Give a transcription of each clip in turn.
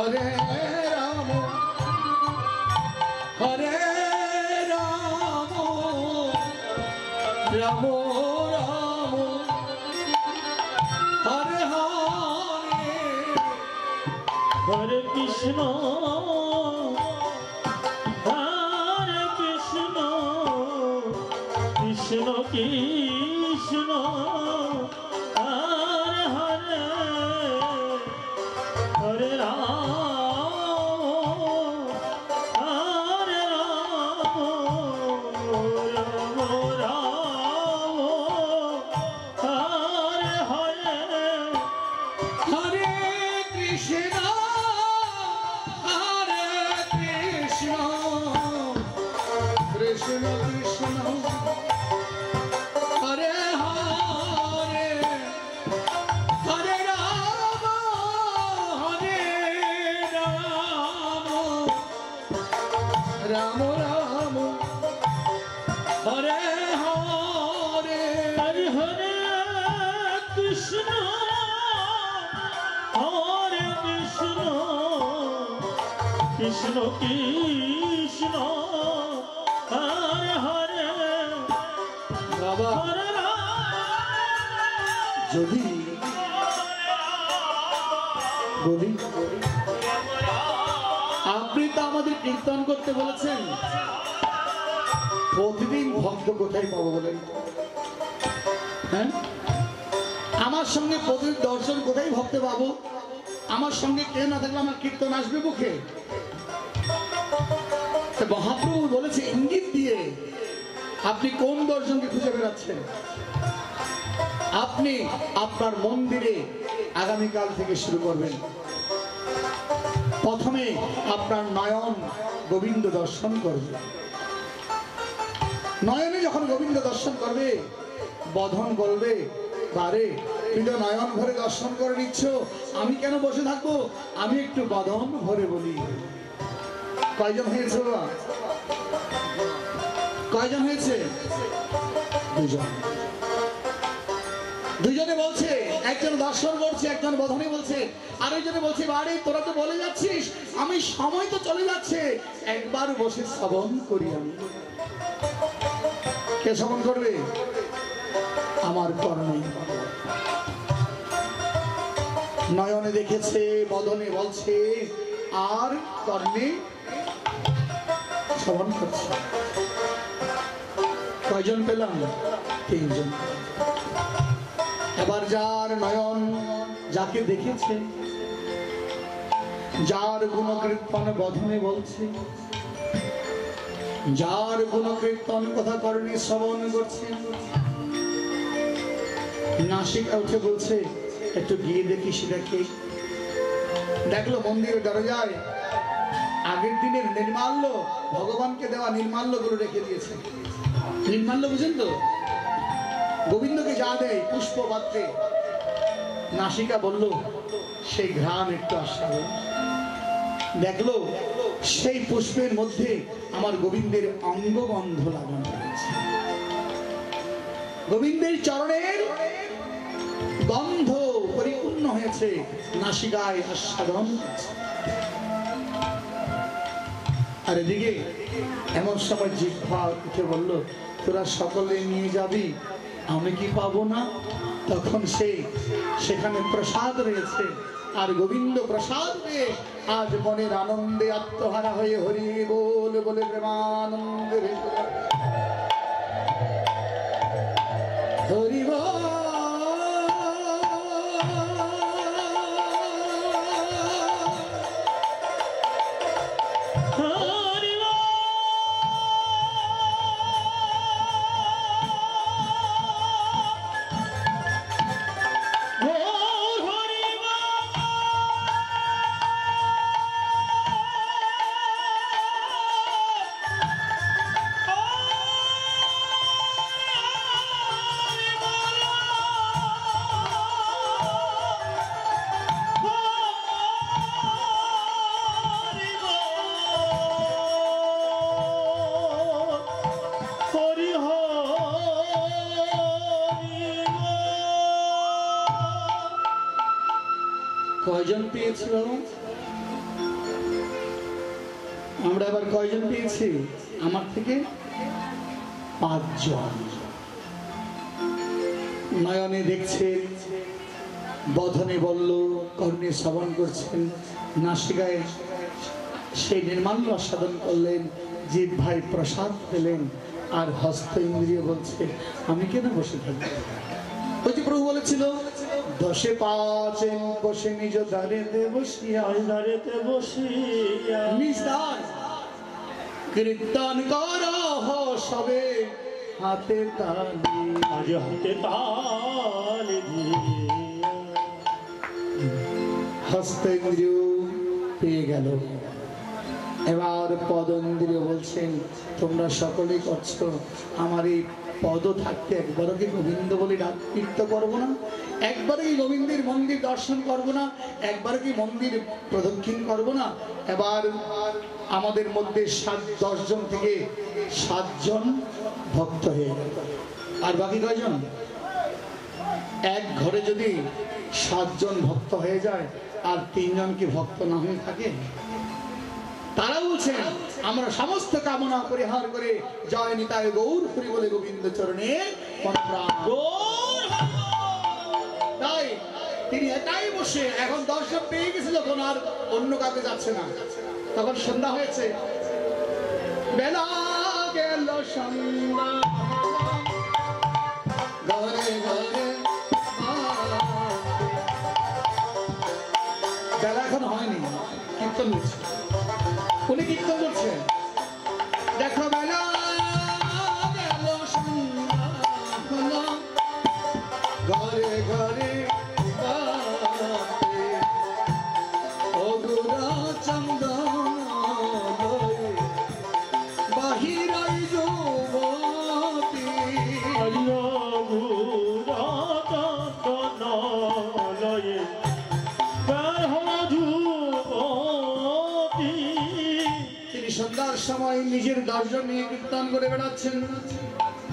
হরে রাম হরে রাম রাম রাম হরে হরে হরে কৃষ্ণ কৃষ্ণ কৃষ্ণ হরে হরে হরে রাম হরে রাম রাম রাম হরে হরে হরে কৃষ্ণ কৃষ্ণ কৃষ্ণ হরে হরে হরে রাম রাম রাম হরে হরে হরে হরে কৃষ্ণ হরে কৃষ্ণ কৃষ্ণ কৃষ্ণ হরে হরে বাবা হরে যদি আপনি তো আমাদের কীর্তন করতে বলেছেন, প্রতিদিন ভক্ত কোথায় পাবো বলেন? হ্যাঁ, আমার সঙ্গে প্রতিদিন দর্শন কোথায় ভক্ত পাবো? আমার সঙ্গে কেউ না থাকলে আমার কীর্তন আসবে মুখে? মহাপ্রভু বলেছে ইঙ্গিত দিয়ে, আপনি কোন দর্শনকে খুঁজে বেড়াচ্ছেন? আপনি আপনার মন্দিরে আগামীকাল থেকে শুরু করবেন। প্রথমে আপনার নয়ন গোবিন্দ দর্শন করবে। নয়নে যখন গোবিন্দ দর্শন করবে, বধন বলবে, বারে তুমি তো নয়ন ভরে দর্শন করে নিচ্ছ, আমি কেন বসে থাকবো? আমি একটু বধন ভরে বলি। কয়জন হয়েছে বাবা? কয়জন হয়েছে? দুজন। দুজনে বলছে, একজন দর্শন করছে, একজন বধনে বলছে, আরেকজনে বলছে বাড়ি তোরা তো বলে যাচ্ছিস, আমি সময় তো চলে যাচ্ছে, একবার বসে শ্রবণ করি। আমি কে শ্রবণ করবে? আমার কর্ণে। নয়নে দেখেছে, বদনে বলছে, আর কর্ণে শ্রবণ করছে। কয়জন পেলাম? তিনজন। এবার যার নয়ন যাকে দেখেছে, যার গুণকীর্তন বধনে বলছে, যার গুণকীর্তন কথা কর্ণে শ্রবণ করছে, নাসিকা উঠে বলছে একটু গিয়ে দেখি সেটাকে। দেখলো মন্দিরের দরজায় আগের দিনের নির্মাল্য, ভগবানকে দেওয়া নির্মাল্য গুলো রেখে দিয়েছে। নির্মাল্য বুঝেন তো? গোবিন্দকে যা দেয় পুষ্প পাত্রে। নাসিকা বলল সেই ঘ্রাণ একটু আসলো। দেখলো সেই পুষ্পের মধ্যে আমার গোবিন্দের অঙ্গগন্ধ লাগানো হয়েছে, গোবিন্দের চরণের গন্ধ পরিপূর্ণ হয়েছে, নাসিকায় আস্বাদন। আর এদিকে এমন সময় জিহ্বা উঠে বলল তোরা সকলে নিয়ে যাবি, আমি কি পাবো না? তখন সেখানে প্রসাদ রয়েছে, আর গোবিন্দ প্রসাদ পেয়ে আজ মনের আনন্দে আত্মহারা হয়ে হরি বল বলে প্রেমানন্দে হরি বল। কয়জন পেয়েছিল? আমরা এবার কয়জন পেয়েছি? আমার থেকে 5 জন। নয়নে দেখছেন, বদনে বলল, কর্ণে শ্রবণ করছেন, নাসিকায় সেই নির্মাল্য আস্বাদন করলেন, জিহ্বায় প্রসাদ পেলেন, আর হস্ত ইন্দ্রিয় বলছে আমি কেন বসে থাকবো? ওই যে প্রভু বলেছিল, 10 5 বসে নিজ দ্বারেতে বসিয়া, দ্বারেতে বসিয়া নিজ দ্বার কীর্তন কর সবে হাতে তালি। আজ হাতে তালি দিয়া হস্তেন্দ্রিয় পেয়ে গেল। এবার পদেন্দ্রিয় বলছেন, তোমরা সকলেই করছো, আমার এই পদ থাকতে একবারও কি গোবিন্দ বলে ডাক কীর্ত করবো না? একবারও কি গোবিন্দের মন্দির দর্শন করবো না? একবারও কি মন্দির প্রদক্ষিণ করবো না? এবার আমাদের মধ্যে 10 জন থেকে 7 জন ভক্ত হয়ে গেল। আর বাকি কয়জন? এক ঘরে যদি 7 জন ভক্ত হয়ে যায়, আর 3 জন কি ভক্ত না হয়ে থাকে? তারা বলছেন, আমরা সমস্ত কামনা পরিহার করে জয় নিতাই গৌর হরি বলে গোবিন্দ চরণে প্রাণ। তাই তিনি একাই বসে, এখন দর্শক পেয়ে গেছে যখন, আর অন্য কাউকে যাচ্ছে না। তখন সন্ধ্যা হয়েছে, বেলা গেল সন্ধ্যা, ঘরে ঘরে বেলা এখন হয়নি, কীর্তন হচ্ছে, উনি কীর্তন করছেন। দেখো বেলা গেল সন্ধ্যা হলো, ঘরে ঘরে অগুরা চন্দন বাহিরাই যুবতী। তিনি সন্ধ্যার সময় নিজের দর্শন নিয়ে কীর্তন করে বেড়াচ্ছেন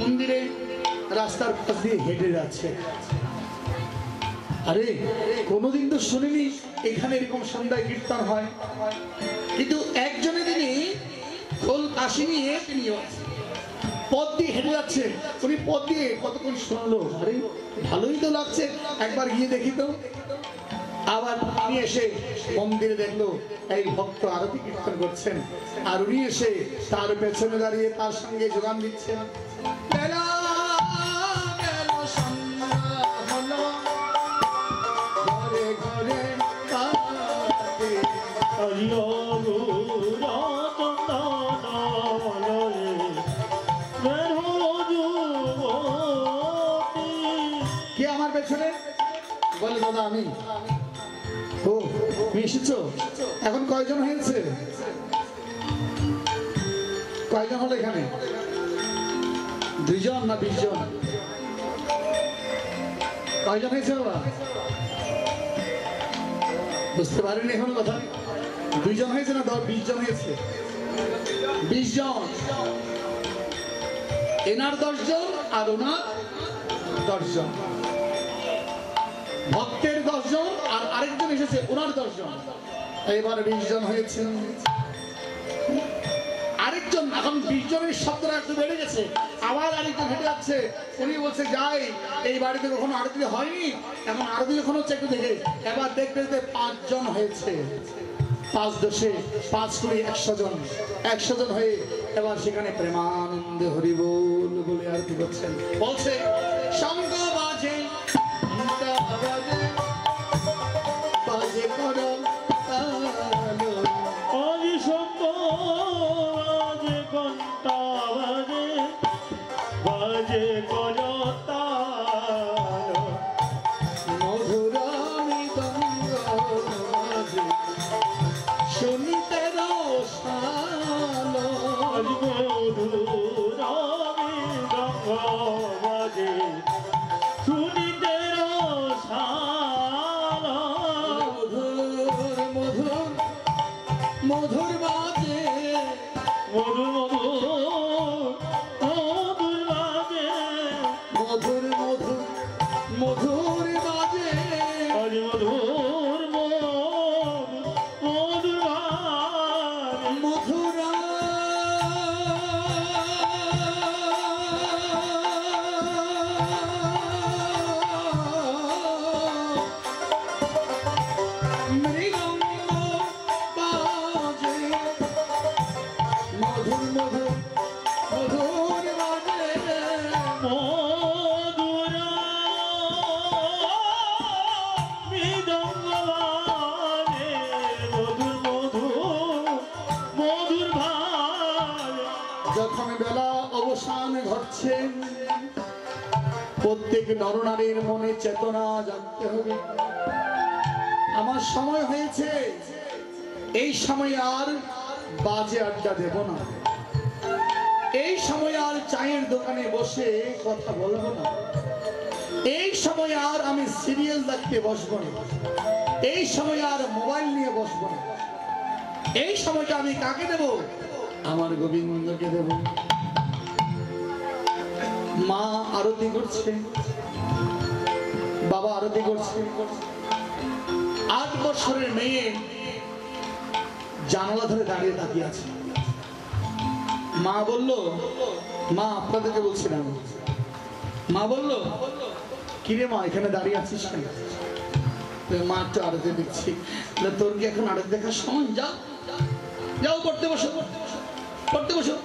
মন্দিরে, রাস্তার পাশ দিয়ে হেঁটে যাচ্ছে। আরে কোনোদিন তো শুনিনি এখানে এরকম সন্ধ্যায় কীর্তন হয়, কিন্তু একজনে তিনি খোল কাশি নিয়ে তিনি পথ দিয়ে হেঁটে যাচ্ছে। উনি পথ দিয়ে কতক্ষণ শুনলো, আরে ভালোই তো লাগছে, একবার গিয়ে দেখি তো। আবার উনি এসে মন্দিরে দেখলো এই ভক্ত আরতি কীর্তন করছেন, আর উনি এসে তার পেছনে দাঁড়িয়ে তার সঙ্গে যোগান দিচ্ছেন। বেলা গেল সন্ধ্যা হলো, ঘরে ঘরে কাটে। কে আমার পেছনে? বলে দাদা আমি। ও তুমি এসেছো? এখন কয়জন হয়েছে? কয়জন হলো এখানে? 2 জন না 20 জন? কয়জন হয়েছে বাবা? বুঝতে পারিনি এখন কথা। 2 জন হয়েছে না 20 জন হয়েছে? 20 জন। এনার 10 জন আর ওনার 10 জন, ভক্তের 10 জন, আর আরেকজন এসেছে ওনার 10 জন, এবার 20 জন হয়েছে। আরেকজন, এখন 20 জনের শব্দটা একটু বেড়ে গেছে, আবার আরেকজন হেঁটে যাচ্ছে। উনি বলছে যাই, এই বাড়িতে কখনো আরতি হয়নি, এখন আরতি যখন হচ্ছে একটু দেখে। এবার দেখতে দেখতে 5 জন হয়েছে, 5 10 5 20 100 জন, 100 জন হয়ে এবার সেখানে প্রেমানন্দে হরি বল বলে আরতি করছেন। বলছে শঙ্খ বাজে, ঘণ্টা বাজে, বাজে করো তালো। আজ শঙ্খ বাজে, ঘণ্টা বাজে, বাজে করো তালো। মধুর মৃদঙ্গ বাজে, শুনিতে রসালো। আজ মধুর মৃদঙ্গ বাজে, অবসান ঘটছে। প্রত্যেক নরনারীর মনে চেতনা জাগতে হবে, আমার সময় হয়েছে, এই সময় আর বাজে আড্ডা দেব না, এই সময় আর চায়ের দোকানে বসে কথা বলবো না, এই সময় আর আমি সিরিয়াল দেখতে বসবো না, এই সময় আর মোবাইল নিয়ে বসবো না। এই সময়টা আমি কাকে দেব? আমার গোবিন্দকে দেব। মা আরতি করছে, বাবা আরতি করছে। 8 বছরের মেয়ে জানালা ধরে দাঁড়িয়ে তাকিয়ে আছে। মা বলল, মা আপনাদেরকে বলছিলাম, মা বলল, কিরে মা এখানে দাঁড়িয়ে আছিস কেন? মা একটু আরতি দেখছি। তোর কি এখন আরতি দেখার সময়? যাও যাও, পড়তে বসো, পড়তে বসো।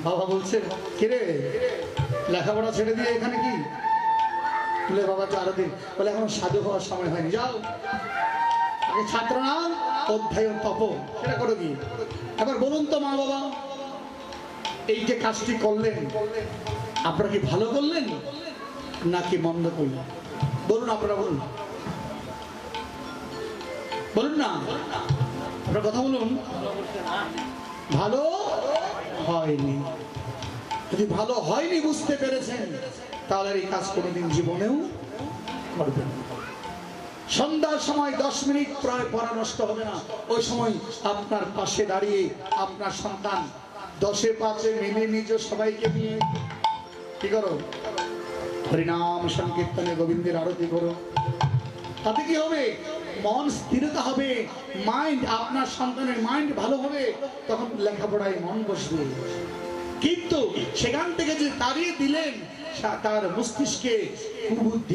বাবা বলছে, কিরে লেখাপড়া ছেড়ে দিয়ে এখানে কি? বলে বাবা তো আরতি। বলে এখন সাধু হওয়ার সময় হয়নি, যাও আগে ছাত্র না অধ্যয়ন তপ সেটা করো কি। এবার বলুন তো মা বাবা, এই যে কাজটি করলেন আপনারা কি ভালো করলেন নাকি মন্দ করলেন? বলুন, আপনারা বলুন, বলুন না, আপনার কথা বলুন। ভালো হয়নি। যদি ভালো হয়নি বুঝতে পেরেছেন তাহলে এই কাজ কোনোদিন জীবনেও করবেন। সন্ধ্যার সময় 10 মিনিট প্রায় পড়া নষ্ট হবে না। ওই সময় আপনার পাশে দাঁড়িয়ে আপনার সন্তান 10-এ 5-এ মিলে নিজ সবাইকে নিয়ে কি করো? হরিনাম সংকীর্তনে গোবিন্দের আরতি করো। তাতে কি হবে? মন স্থিরতা হবে, মাইন্ড, আপনার সন্তানের মাইন্ড ভালো হবে, তখন লেখাপড়ায় মন বসবে। কিন্তু সেখান থেকে যে তাড়িয়ে দিলেন তার মস্তিষ্কে কুবুদ্ধি